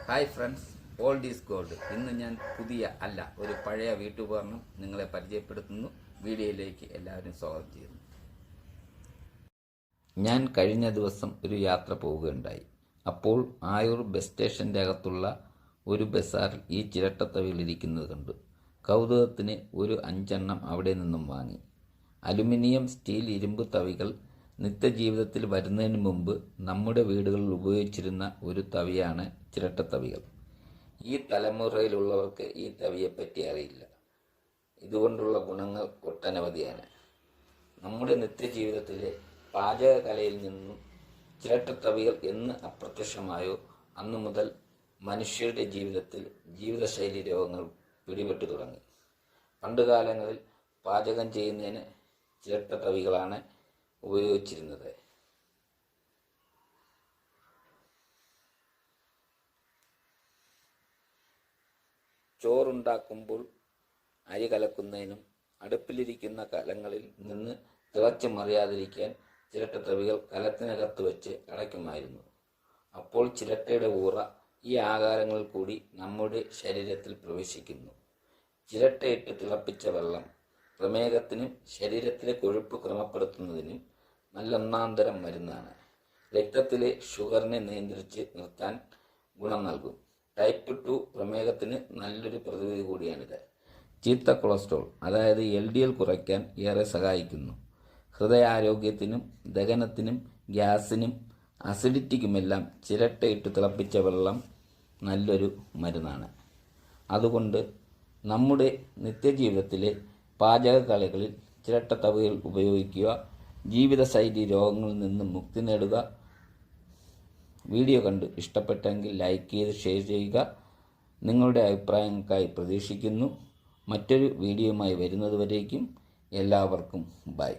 Hi friends, old is gold. ഇന്ന് ഞാൻ ഒരു പഴയ വീട്ടുപകരണം നിങ്ങളെ പരിചയപ്പെടുത്തുന്നു. വീഡിയോയിലേക്ക് എല്ലാവരും സ്വാഗതം ചെയ്യുന്നു. ഞാൻ കഴിഞ്ഞ ദിവസം ഒരു യാത്ര പോവുകയുണ്ടായി. അപ്പോൾ ആയൂർ ബസ് സ്റ്റേഷൻ്റെ അകത്തുള്ള ഒരു ബസാറിൽ ഈ ചിരട്ടത്തവികൾ ഇരിക്കുന്നത് കണ്ടു. കൗതുകത്തിന് ഒരു 5 അവിടെ നിന്നും വാങ്ങി. അലുമിനിയം, സ്റ്റീൽ, ഇരുമ്പ് തവികൾ നിത്യജീവിതത്തിൽ വരുന്നതിന് മുമ്പ് നമ്മുടെ വീടുകളിൽ ഉപയോഗിച്ചിരുന്ന ഒരു തവിയാണ് ചിരട്ടത്തവികൾ. ഈ തലമുറയിലുള്ളവർക്ക് ഈ തവിയെപ്പറ്റി അറിയില്ല. ഇതുകൊണ്ടുള്ള ഗുണങ്ങൾ ഒട്ടനവധിയാണ്. നമ്മുടെ നിത്യജീവിതത്തിലെ പാചകകലയിൽ നിന്നും ചിരട്ടത്തവികൾ എന്ന് അപ്രത്യക്ഷമായോ അന്നു മുതൽ മനുഷ്യരുടെ ജീവിതത്തിൽ ജീവിതശൈലി രോഗങ്ങൾ പിടിപെട്ടു തുടങ്ങി. പണ്ടുകാലങ്ങളിൽ പാചകം ചെയ്യുന്നതിന് ചിരട്ടത്തവികളാണ് ഉപയോഗിച്ചിരുന്നത്. ചോറുണ്ടാക്കുമ്പോൾ അരി കലക്കുന്നതിനും അടുപ്പിലിരിക്കുന്ന കലങ്ങളിൽ നിന്ന് തിളച്ച് മറിയാതിരിക്കാൻ ചിരട്ടത്തവികൾ കലത്തിനകത്ത് വെച്ച് അടയ്ക്കുമായിരുന്നു. അപ്പോൾ ചിരട്ടയുടെ ഊറ ഈ ആകാരങ്ങളിൽ കൂടി നമ്മുടെ ശരീരത്തിൽ പ്രവേശിക്കുന്നു. ചിരട്ടയിട്ട് തിളപ്പിച്ച വെള്ളം പ്രമേഹത്തിനും ശരീരത്തിലെ കൊഴുപ്പ് ക്രമപ്പെടുത്തുന്നതിനും നല്ലൊന്നാന്തരം മരുന്നാണ്. രക്തത്തിലെ ഷുഗറിനെ നിയന്ത്രിച്ച് നിർത്താൻ ഗുണം നൽകും. ടൈപ്പ് 2 പ്രമേഹത്തിന് നല്ലൊരു പ്രതിവിധി കൂടിയാണിത്. ചീത്ത കൊളസ്ട്രോൾ അതായത് LDL കുറയ്ക്കാൻ ഏറെ സഹായിക്കുന്നു. ഹൃദയാരോഗ്യത്തിനും ദഹനത്തിനും ഗ്യാസിനും അസിഡിറ്റിക്കുമെല്ലാം ചിരട്ടയിട്ട് തിളപ്പിച്ച വെള്ളം നല്ലൊരു മരുന്നാണ്. അതുകൊണ്ട് നമ്മുടെ നിത്യജീവിതത്തിലെ പാചകകലകളിൽ ചിരട്ടത്തവികൾ ഉപയോഗിക്കുക. ജീവിതശൈലി രോഗങ്ങളിൽ നിന്ന് മുക്തി നേടുക. വീഡിയോ കണ്ട് ഇഷ്ടപ്പെട്ടെങ്കിൽ ലൈക്ക് ചെയ്ത് ഷെയർ ചെയ്യുക. നിങ്ങളുടെ അഭിപ്രായങ്ങൾക്കായി പ്രതീക്ഷിക്കുന്നു. മറ്റൊരു വീഡിയോയുമായി വരുന്നതുവരേക്കും എല്ലാവർക്കും ബൈ.